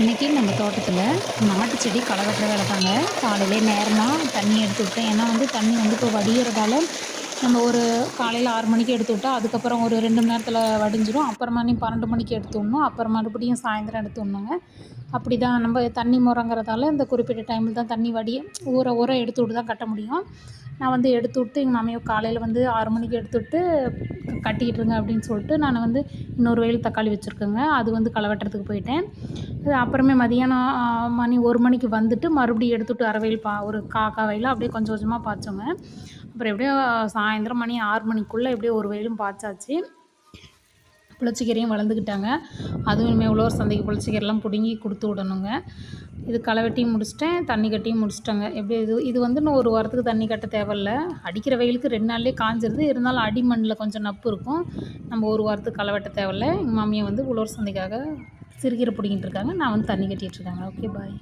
இன்றைக்கி நம்ம தோட்டத்தில் நாட்டு செடி களை வெட்டுற வேலை தாங்க. காலையிலே நேரமாக தண்ணி எடுத்து விட்டேன். ஏன்னா தண்ணி இப்போ வடிகிறதால நம்ம ஒரு காலையில் 6 மணிக்கு எடுத்து விட்டா அதுக்கப்புறம் ஒரு 2 மணி நேரத்தில் வடிஞ்சிரும். அப்புறமா 12 மணிக்கு எடுத்து விடணும். அப்புறம் மறுபடியும் சாயந்தரம் எடுத்து விடணுங்க. அப்படி தான் நம்ம தண்ணி முறங்கிறதால இந்த குறிப்பிட்ட டைமில் தான் தண்ணி ஊற ஊற எடுத்து விட்டு தான் கட்ட முடியும். நான் எடுத்து விட்டு எங்கள் மாமியார் காலையில் 6 மணிக்கு எடுத்து விட்டு கட்டிக்கிட்டுருங்க அப்படின்னு சொல்லிட்டு நான் இன்னொரு வயல் தக்காளி வச்சுருக்கேங்க. அது களை வெட்டுறதுக்கு போயிட்டேன். அது அப்புறமே மதியானம் மணி 1 மணிக்கு வந்துட்டு மறுபடியும் எடுத்துவிட்டு அரை வயல் ஒரு காக்கா வயலாக அப்படியே கொஞ்சம் கொஞ்சமாக பாய்ச்சோங்க. அப்புறம் எப்படியோ சாயந்தரம் மணி 6 மணிக்குள்ளே எப்படியோ ஒரு வயலும் பாய்ச்சாச்சு. புளிச்சக்கீரையும் வளர்ந்துக்கிட்டாங்க. அதுவும் இனிமேல் உழவர் சந்தைக்கு புளிச்சக்கீரைலாம் பிடுங்கி கொடுத்து விடணுங்க. இது களை வெட்டியும் முடிச்சிட்டேன், தண்ணி கட்டியும் முடிச்சிட்டேங்க. எப்படி இது இன்னும் ஒரு வாரத்துக்கு தண்ணி கட்ட தேவையில்ல. அடிக்கிற வெயிலுக்கு 2 நாள்லேயே காஞ்சிருது. இருந்தாலும் அடி மண்ணில் கொஞ்சம் நப்பு இருக்கும். நம்ம ஒரு வாரத்துக்கு களை வெட்ட தேவையில்ல. எங்கள் மாமியார் உழவர் சந்தைக்காக சிறுகீரை பிடிங்கிட்டு இருக்காங்க. நான் தண்ணி கட்டிகிட்ருக்காங்க. ஓகே, பாய்.